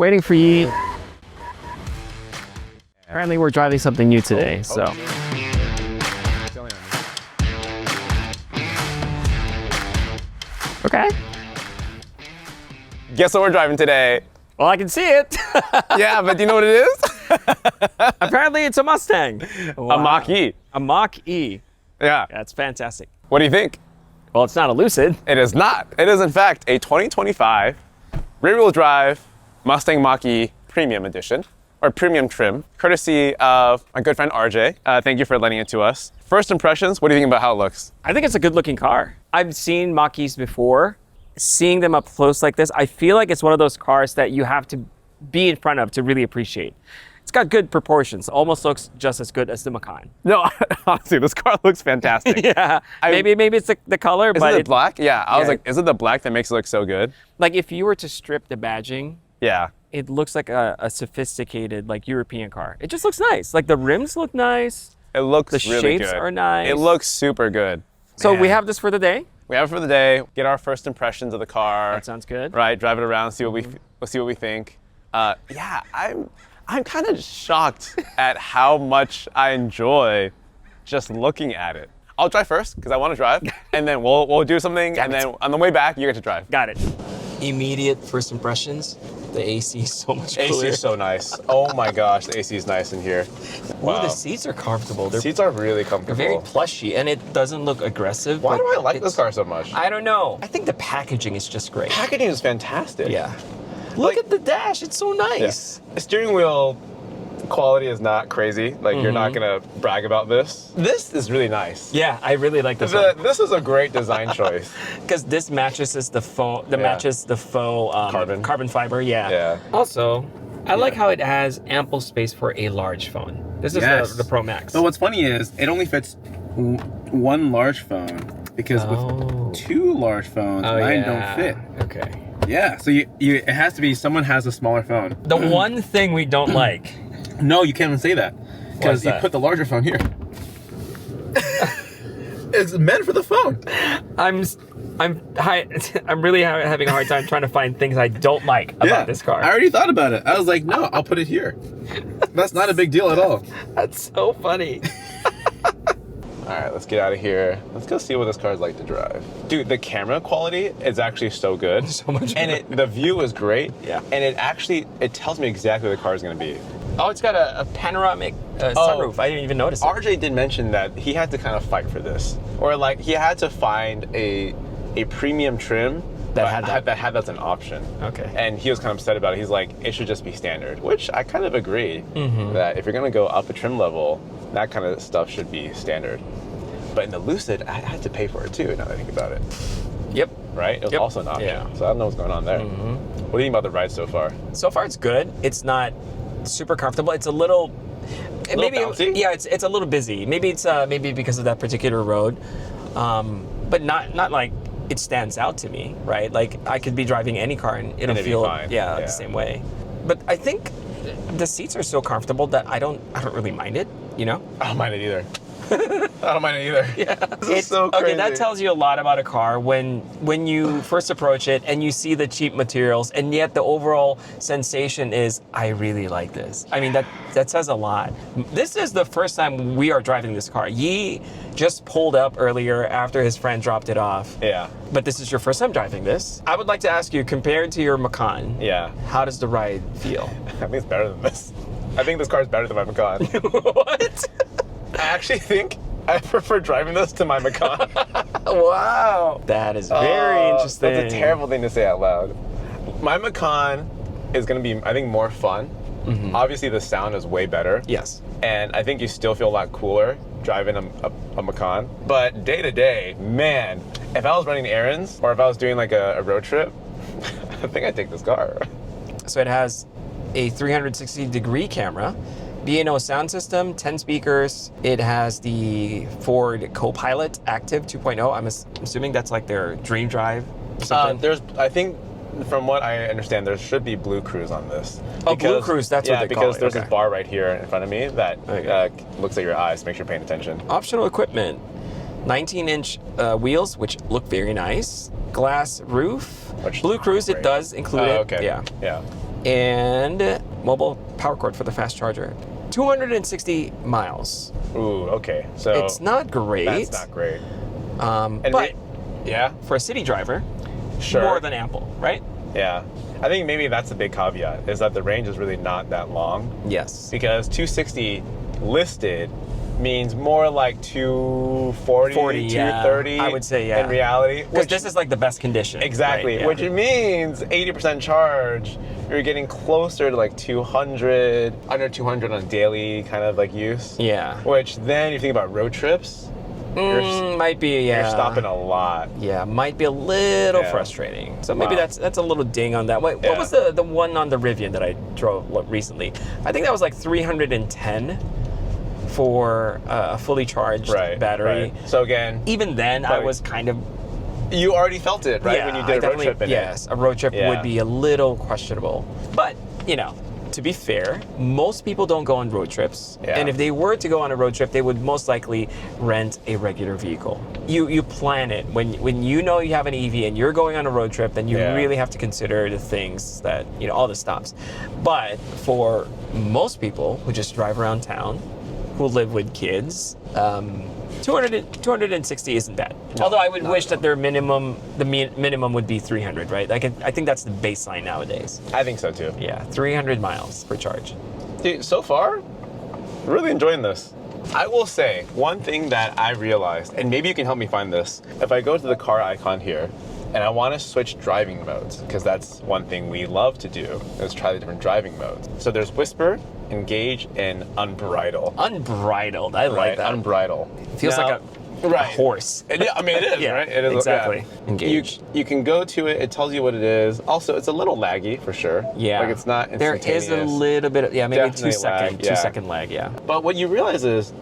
Waiting for you. Apparently we're driving something new today, so. Okay. Guess what we're driving today? Well, I can see it. Yeah, but do you know what it is? Apparently it's a Mustang. Wow. A Mach-E. A Mach-E. Yeah. That's fantastic. What do you think? Well, it's not a Lucid. It is not. It is, in fact, a 2025 rear-wheel drive Mustang Mach-E Premium Edition, or Premium Trim, courtesy of my good friend RJ. Thank you for lending it to us. First impressions, what do you think about how it looks? I think it's a good-looking car. I've seen Mach-E's before. Seeing them up close like this, I feel like it's one of those cars that you have to be in front of to really appreciate. It's got good proportions. Almost looks just as good as the Macan. No, honestly, this car looks fantastic. Yeah, maybe it's the color, but is it black? Yeah, I was like, is it the black that makes it look so good? Like if you were to strip the badging, yeah, it looks like a sophisticated like European car. It just looks nice. Like the rims look nice. It looks the really good. shapes are nice. It looks super good. So we have this for the day. We have it for the day. Get our first impressions of the car. That sounds good. Right, drive it around, see what we think. Yeah, I'm kind of shocked at how much I enjoy just looking at it. I'll drive first because I want to drive, and then we'll do something, and then on the way back you get to drive. Got it. Immediate first impressions. The AC is so much cooler. AC is so nice. Oh my gosh, the AC is nice in here. Wow. Ooh, the seats are comfortable. The seats are really comfortable. They're very plushy, and it doesn't look aggressive. Why do I like this car so much? I don't know. I think the packaging is just great. Packaging is fantastic. Yeah. Look at the dash. It's so nice. Yeah. The steering wheel quality is not crazy. Like you're not gonna brag about this. This is really nice. Yeah, I really like this one. This is a great design choice. Because this matches the faux, matches the faux carbon fiber. Yeah. Yeah. Also, I like how it has ample space for a large phone. This is the Pro Max. But what's funny is it only fits one large phone because with two large phones, mine don't fit. Okay. Yeah, so it has to be someone has a smaller phone. The one thing we don't like. No, you can't even say that because you put the larger phone here. It's meant for the phone. I'm really having a hard time trying to find things I don't like about this car. I already thought about it. I was like, no, I'll put it here. That's not a big deal at all. That's so funny. All right, let's get out of here. Let's go see what this car is like to drive. Dude, the camera quality is actually so good. So much better. And the view is great. Yeah. And it tells me exactly what the car is gonna be. Oh, it's got a panoramic sunroof. I didn't even notice it. RJ did mention that he had to kind of fight for this. Or like he had to find a premium trim that had that as an option. Okay. And he was kind of upset about it. He's like, it should just be standard, which I kind of agree that if you're gonna go up a trim level, that kind of stuff should be standard. But in the Lucid, I had to pay for it too, now that I think about it. Yep. Right? It was also an option. Yeah. So I don't know what's going on there. What do you think about the ride so far? So far it's good. It's not super comfortable. It's a little bouncy? Yeah, it's a little busy. Maybe it's maybe because of that particular road. But not like it stands out to me, right? Like I could be driving any car and it'll feel the same way. But I think the seats are so comfortable that I don't really mind it, you know? I don't mind it either. I don't mind it either. Yeah. This is so crazy. Okay, that tells you a lot about a car when you first approach it and you see the cheap materials, and yet the overall sensation is, I really like this. I mean, that says a lot. This is the first time we are driving this car. Yi just pulled up earlier after his friend dropped it off. Yeah. But this is your first time driving this. I would like to ask you, compared to your Macan, how does the ride feel? I think it's better than this. I think this car is better than my Macan. What? I actually think I prefer driving this to my Macan. Wow. That is very interesting. That's a terrible thing to say out loud. My Macan is going to be, I think, more fun. Obviously, the sound is way better. Yes. And I think you still feel a lot cooler driving a Macan. But day to day, man, if I was running errands or if I was doing like a road trip, I think I'd take this car. So it has a 360-degree camera, B&O sound system, 10 speakers. It has the Ford Copilot Active 2.0. I'm assuming that's like their Dream Drive or something. I think, from what I understand, there should be Blue Cruise on this. Oh, Blue Cruise, that's what they call it. Because there's this bar right here in front of me that looks at your eyes, makes sure you're paying attention. Optional equipment, 19-inch wheels, which look very nice. Glass roof. Blue Cruise, it does include it. Okay. Yeah. And mobile power cord for the fast charger. 260 miles. Ooh, okay. So It's not great. that's not great. And but yeah, for a city driver, sure. more than ample, right? Yeah. I think maybe that's a big caveat, is that the range is really not that long. Yes. Because 260 listed means more like 240, 230. I would say, yeah. In reality. Because this is like the best condition. Exactly. Right? Yeah. Which means 80% charge, you're getting closer to like 200, under 200 on daily kind of like use. Yeah. Which then, if you think about road trips, Might be, yeah. you're stopping a lot. Yeah, might be a little Yeah. frustrating. So maybe Wow. that's a little ding on that. What Yeah. was the one on the Rivian that I drove recently? I think that was like 310 for a fully charged battery. Right. So again, Even then, I Probably- was kind of you already felt it, right? yeah, When you I did a road definitely- trip in yes, a road trip Yeah. would be a little questionable. But you know, to be fair, most people don't go on road trips. Yeah. And if they were to go on a road trip, they would most likely rent a regular vehicle. You plan it. When you know you have an EV and you're going on a road trip, then you Yeah. really have to consider the things that, you know, all the stops. But for most people who just drive around town, who live with kids, 260 isn't bad. No, Although I would not wish at that their minimum would be 300, right? I think that's the baseline nowadays. I think so too. Yeah, 300 miles per charge. Dude, so far, really enjoying this. I will say one thing that I realized, and maybe you can help me find this. If I go to the car icon here, and I want to switch driving modes, because that's one thing we love to do, is try the different driving modes. So there's Whisper, Engage, and Unbridle. Unbridled, I like that. Unbridle. Feels Now- like a horse. I mean, it is, Yeah, right? It is, exactly. yeah. Engage. You can go to it. It tells you what it is. Also, it's a little laggy for sure. Yeah. Like it's not There instantaneous. is a little bit of, maybe a Definitely lag, yeah. 2 second lag, yeah. But what you realize is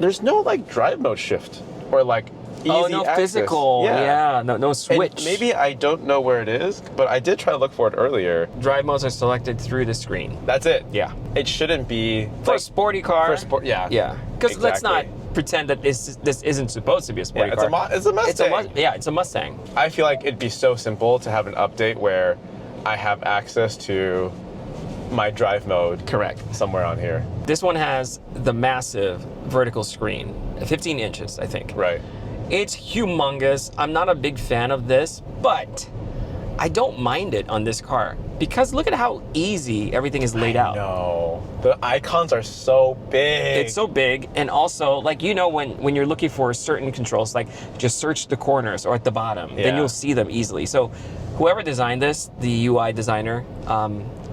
there's no like drive mode shift or like easy Oh, no access. physical. Yeah, no And switch. maybe I don't know where it is, but I did try to look for it earlier. drive modes are selected through the screen. That's it. Yeah. It shouldn't be For a like, sporty car. for sport. Yeah. Yeah. Because let's not Exactly. pretend that this isn't supposed to be a sporty Yeah, it's car. it's a Mustang. It's a Mustang. I feel like it'd be so simple to have an update where I have access to my drive mode Correct. somewhere on here. This one has the massive vertical screen, 15 inches, I think. Right. It's humongous. I'm not a big fan of this, but I don't mind it on this car because look at how easy everything is laid out. No. The icons are so big. It's so big, and also, like, you know, when you're looking for certain controls, like just search the corners or at the bottom, then Yeah. you'll see them easily. So whoever designed this, the UI designer,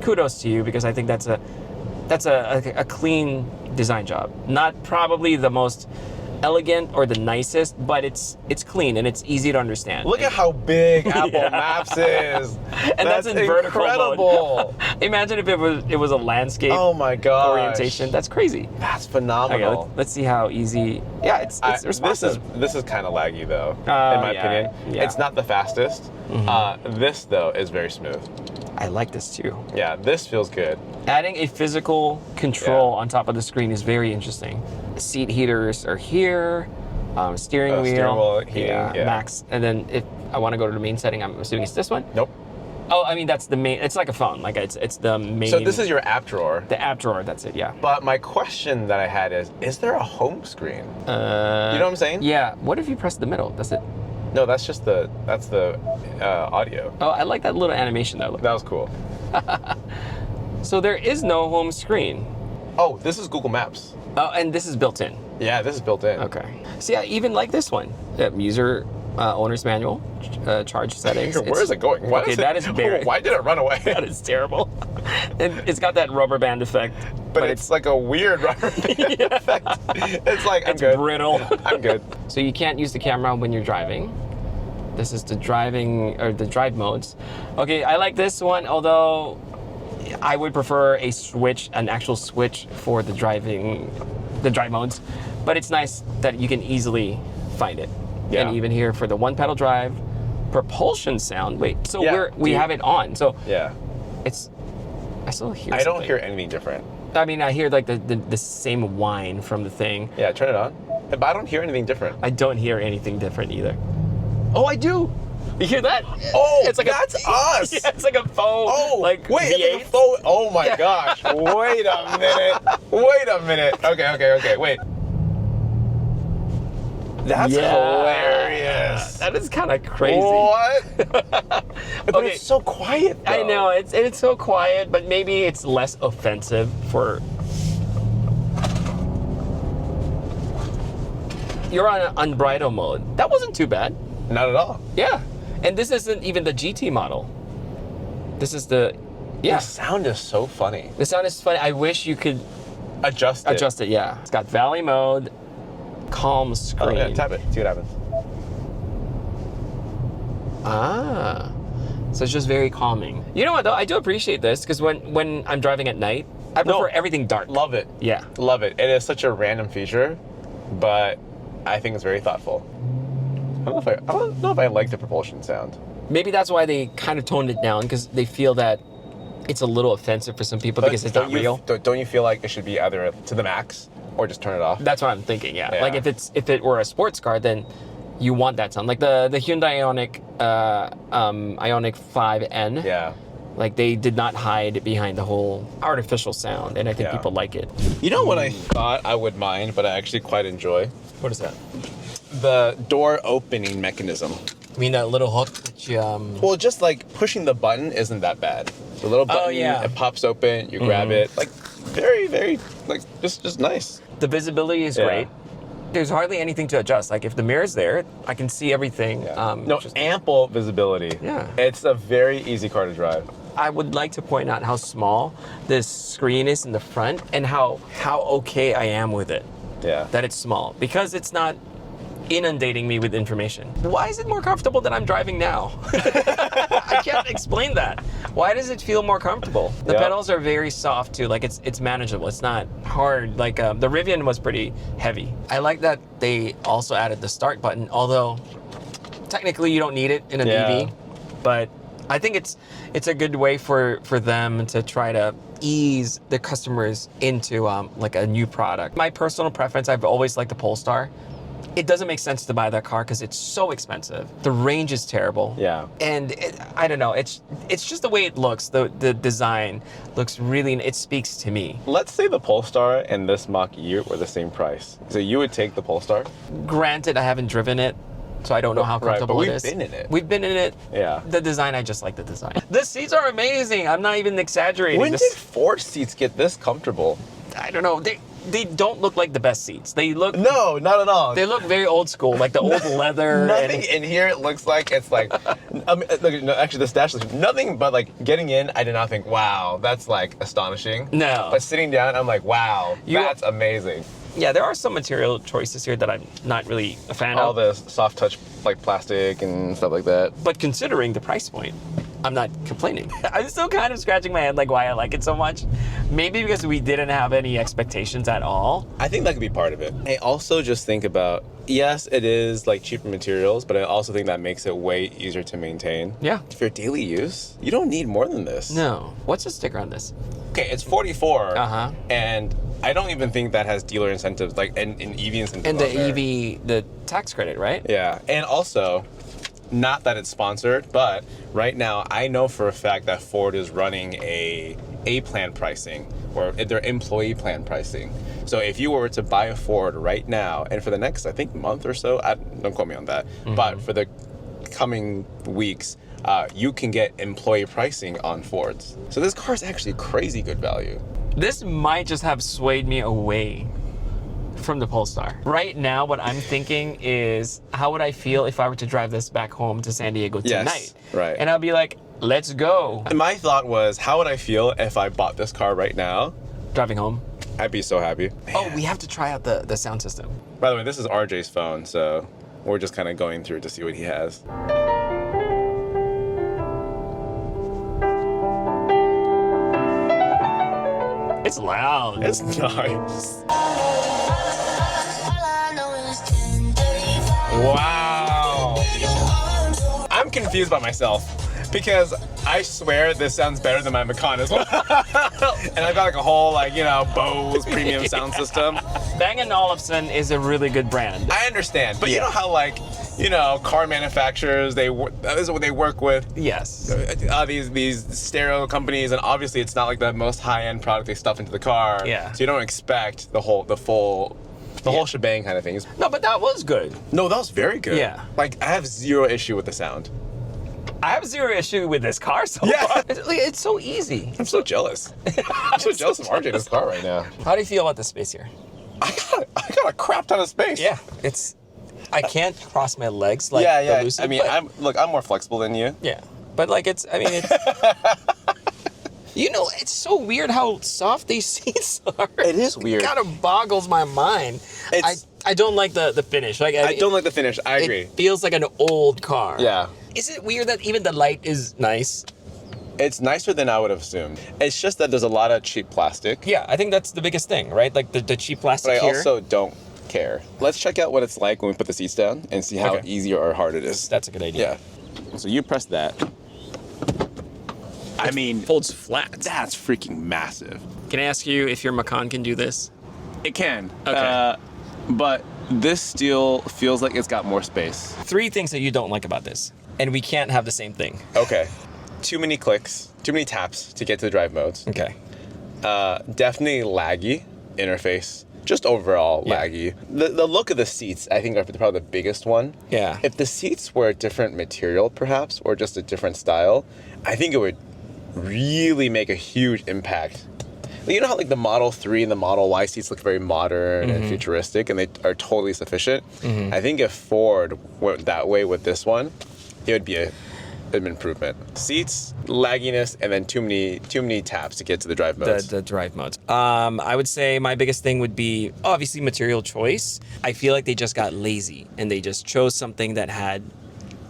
kudos to you, because I think that's a clean design job. Not probably the most elegant or the nicest, but it's clean and it's easy to understand. Look at how big Apple Yeah. Maps is. And that's in vertical mode. incredible. Imagine if it was a landscape Oh my god. orientation. That's crazy. That's Okay, phenomenal. let's see how easy. Yeah, it's responsive. This is kind of laggy though, Oh, in my yeah, opinion. yeah. It's not the fastest. This though is very smooth. I like this too. Yeah, this feels good. Adding a physical control Yeah. on top of the screen is very interesting. Seat heaters are here. Steering wheel. Steering wheel heating, yeah. Max. And then if I want to go to the main setting, I'm assuming it's this one. Nope. Oh, I mean that's the main. It's like a phone. Like it's the main. So this is your app drawer. the app drawer. That's it. Yeah. But my question that I had is there a home screen? You know what I'm saying? Yeah. What if you press the middle? Does it? No, that's the audio. Oh, I like that little animation though. Look. That was cool. So there is no home screen. Oh, this is Google Maps. Oh, and this is built in. Yeah, this is built in. Okay. See, I even like this one. User owner's manual, charge settings. Where is it going? Why Okay, is that is very. Why did it run away? That is terrible. And it's got that rubber band effect. But it's like a weird rubber band effect. It's like, I'm it's good. brittle. I'm good. So you can't use the camera when you're driving. This is the drive modes. Okay, I like this one, although I would prefer an actual switch for the drive modes. But it's nice that you can easily find it. Yeah. And even here for the one pedal drive, propulsion sound. Wait, so Yeah, we have it on. So Yeah. I still hear I don't something. hear anything different. I mean, I hear like the same whine from the thing. Yeah, turn it on. But I don't hear anything different. I don't hear anything different either. Oh, I do. You hear that? Oh, it's like that's us. Yeah, it's like a faux. Oh, like wait, it's like a V8. faux. Oh my gosh. Wait a minute. Wait a minute. Okay, wait. That's hilarious. That is kind of crazy. What? But Okay. it's so quiet, though. I know it's so quiet, but maybe it's less offensive for. You're on unbridled mode. That wasn't too bad. Not at all. Yeah, and this isn't even the GT model. This is the. Yeah, The sound is so funny. the sound is funny. I wish you could Adjust it. adjust it. Yeah, it's got valley mode, calm Oh, screen. yeah, tap it. See what happens. Ah, so it's just very calming. You know what though? I do appreciate this because when I'm driving at night, I prefer everything dark. Love it. Yeah. Love it. It is such a random feature, but I think it's very thoughtful. I don't know if I like the propulsion sound. Maybe that's why they kind of toned it down because they feel that it's a little offensive for some people because it's not real. Don't you feel like it should be either to the max or just turn it off? That's what I'm thinking. Yeah. Yeah. Like if it were a sports car, then you want that sound. Like the Hyundai Ioniq 5N. Yeah. Like they did not hide behind the whole artificial sound, and I think Yeah. people like it. You know what I thought I would mind, but I actually quite enjoy? What is that? The door opening mechanism. I mean that little hook that you Well, just like pushing the button isn't that bad. The little button, yeah. it pops open, you grab it. Like very, very, like just nice. The visibility is Yeah. great. There's hardly anything to adjust. Like if the mirror's there, I can see everything. No, ample visibility. Yeah. It's a very easy car to drive. I would like to point out how small this screen is in the front and how okay I am with it. Yeah. That it's small because it's not inundating me with information. Why is it more comfortable than I'm driving now? I can't explain that. Why does it feel more comfortable? The Yeah. pedals are very soft too. Like it's manageable. It's not hard. Like the Rivian was pretty heavy. I like that they also added the start button, although technically you don't need it in an EV. But I think it's a good way for them to try to ease the customers into like a new product. My personal preference, I've always liked the Polestar. It doesn't make sense to buy that car because it's so expensive. The range is terrible. Yeah. And I don't know. It's just the way it looks. The design looks really. It speaks to me. Let's say the Polestar and this Mach-E were the same price. So you would take the Polestar? Granted, I haven't driven it, so I don't know how Right, but comfortable it we've is. been in it. We've been in it. Yeah. The design, I just like the design. The seats are amazing. I'm not even exaggerating. When did Ford seats get this comfortable? I don't know. They don't look like the best seats. They look. No, not at all. They look very old school, like the old leather. Nothing and, in here looks like it's like, look, no, actually this dash looks, nothing but like getting in, I did not think, wow, that's like astonishing. No. But sitting down, I'm like, wow, that's amazing. Yeah, there are some material choices here that I'm not really a fan All of. the soft touch like plastic and stuff like that. But considering the price point, I'm not complaining. I'm still kind of scratching my head like why I like it so much. Maybe because we didn't have any expectations at all. I think that could be part of it. I also just think about, yes, it is like cheaper materials, but I also think that makes it way easier to maintain. Yeah. For daily use, you don't need more than this. No. What's the sticker on this? Okay, it's 44. Uh-huh. And I don't even think that has dealer incentives, like an EV incentive. And on the there. EV, the tax credit, right? Yeah, and also, not that it's sponsored, but right now I know for a fact that Ford is running a plan pricing, or their employee plan pricing. So if you were to buy a Ford right now, and for the next, I think, month or so, don't quote me on that, but for the coming weeks, you can get employee pricing on Fords. So this car is actually crazy good value. This might just have swayed me away from the Polestar. Right now, what I'm thinking is, how would I feel if I were to drive this back home to San Diego tonight? Yes, right. And I'll be like, let's go. And my thought was, how would I feel if I bought this car right now? Driving home. I'd be so happy. Oh, we have to try out the sound system. By the way, this is RJ's phone, so we're just kind of going through to see what he has. It's loud. It's nice. Wow. I'm confused by myself because I swear this sounds better than my Macan as well. And I've got like a whole Bose premium sound system. Bang & Olufsen is a really good brand. I understand, but you know how you know, car manufacturers, that is what they work with. Yes. These stereo companies, and obviously it's not like the most high-end product they stuff into the car. Yeah. So you don't expect the whole shebang kind of things. No, but that was good. No, that was very good. Yeah. Like, I have zero issue with the sound. I have zero issue with this car so Yeah. far. It's so easy. I'm so jealous. I'm so jealous of RJ in this car right now. How do you feel about the space here? I got a crap ton of space. Yeah, I can't cross my legs like yeah. the Lucid. I mean, but, I'm more flexible than you. yeah, but like it's you know, it's so weird how soft these seats are. It is weird. It kind of boggles my mind. I don't like the finish. Like I don't like the finish. I agree. It feels like an old car. Yeah. Is it weird that even the light is nice? It's nicer than I would have assumed. It's just that there's a lot of cheap plastic. Yeah, I think that's the biggest thing, right? Like the cheap plastic But I here. also don't care. Let's check out what it's like when we put the seats down and see how Okay. easy or hard it is. That's a good idea. Yeah. So you press that. I mean, Folds flat. that's freaking massive. Can I ask you if your Macan can do this? It can. Okay. But this still feels like it's got more space. 3 things that you don't like about this, and we can't have the same thing. Okay. Too many clicks, too many taps to get to the drive modes. Okay. Definitely laggy interface. Just overall Yeah. laggy. The look of the seats, I think, are probably the biggest one. Yeah. If the seats were a different material, perhaps, or just a different style, I think it would really make a huge impact. You know how like the Model 3 and the Model Y seats look very modern and futuristic, and they are totally sufficient? I think if Ford went that way with this one, it would be an improvement. Seats, lagginess, and then too many taps to get to the drive modes. The drive modes. I would say my biggest thing would be obviously material choice. I feel like they just got lazy and they just chose something that had,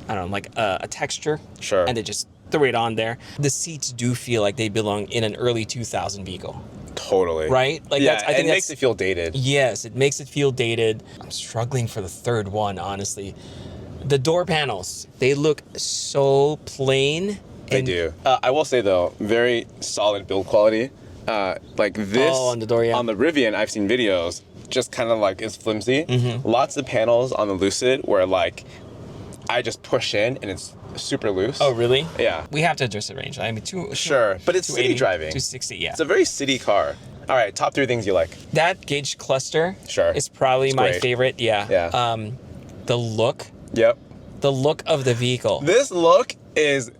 I don't know, like a texture. Sure. And they just threw it on there. The seats do feel like they belong in an early 2000 vehicle, Totally. right? Like Yeah, I think it makes it feel dated. Yes, it makes it feel dated. I'm struggling for the third one, honestly. The door panels, they look so plain. They do. I will say though, very solid build quality. Like this on the door, yeah. on the Rivian, I've seen videos just kind of like is flimsy. Mm-hmm. Lots of panels on the Lucid where like I just push in and it's super loose. Oh, really? Yeah. We have to adjust the range. I mean, Sure, but it's city 280, driving. 260, yeah. It's a very city car. All right, top 3 things you like. That gauge cluster Sure. is probably It's my great. favorite. Yeah. Yeah. The look Yep. of the vehicle. This look is.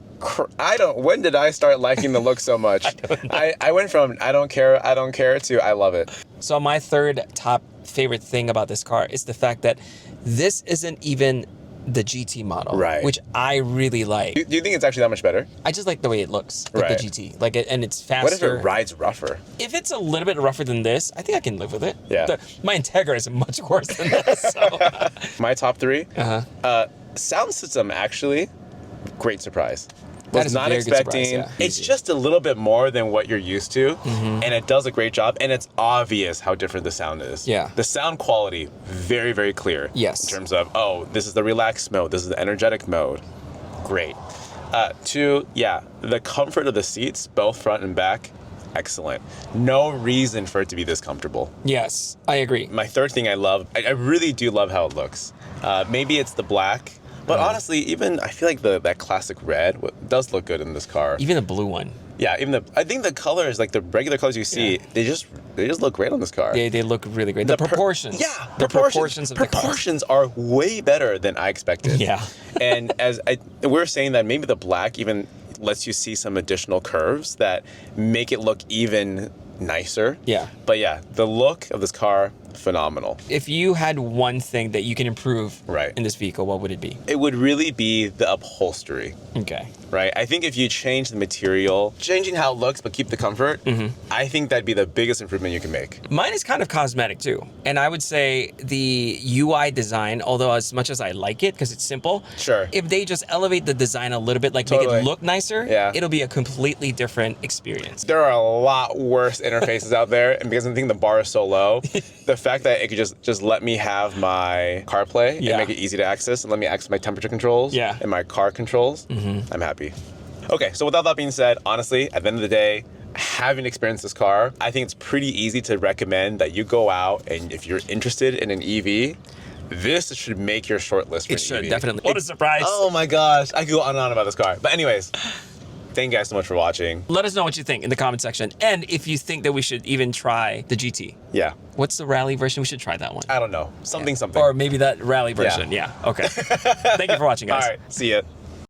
When did I start liking the look so much? I went from I don't care to I love it. So my third top favorite thing about this car is the fact that this isn't even the GT model, Right. which I really like. Do you think it's actually that much better? I just like the way it looks, like Right. the GT, like it, and it's faster. What if it rides rougher? If it's a little bit rougher than this, I think I can live with it. Yeah. My Integra is much worse than this. So. My top 3. Uh-huh. Sound system, actually, great surprise. That Was is a not very good expecting. surprise, yeah. It's Easy. just a little bit more than what you're used to, and it does a great job. And it's obvious how different the sound is. Yeah. The sound quality, very, very clear. Yes. In terms of, this is the relaxed mode, this is the energetic mode. Great. 2, the comfort of the seats, both front and back, excellent. No reason for it to be this comfortable. Yes, I agree. My third thing I love, I really do love how it looks. Maybe it's the black, but honestly, even I feel like that classic red does look good in this car. Even the blue one. Yeah, I think the colors, like the regular colors you see, they just look great on this car. They look really great. The proportions. The proportions of the car. Proportions are way better than I expected. Yeah. And we're saying that maybe the black even lets you see some additional curves that make it look even nicer. Yeah. But yeah, the look of this car, phenomenal. If you had one thing that you can improve Right. in this vehicle, what would it be? It would really be the upholstery. Okay. Right? I think if you change the material, changing how it looks but keep the comfort, I think that'd be the biggest improvement you can make. Mine is kind of cosmetic too. And I would say the UI design, although as much as I like it because it's simple, Sure. if they just elevate the design a little bit, like make Totally. it look nicer, Yeah. it'll be a completely different experience. There are a lot worse interfaces out there, and because I think the bar is so low, the fact that it could just let me have my CarPlay Yeah. and make it easy to access and let me access my temperature controls Yeah. and my car controls, I'm happy. Okay, so without that being said, honestly, at the end of the day, having experienced this car, I think it's pretty easy to recommend that you go out and if you're interested in an EV, This should make your short list for It an should, EV. definitely. What a surprise. Oh my gosh. I could go on and on about this car. But anyways, thank you guys so much for watching. Let us know what you think in the comment section. And if you think that we should even try the GT. Yeah. What's the rally version? We should try that one. I don't know. Something. Or maybe that rally version. Yeah. Okay. Thank you for watching, guys. All right. See ya.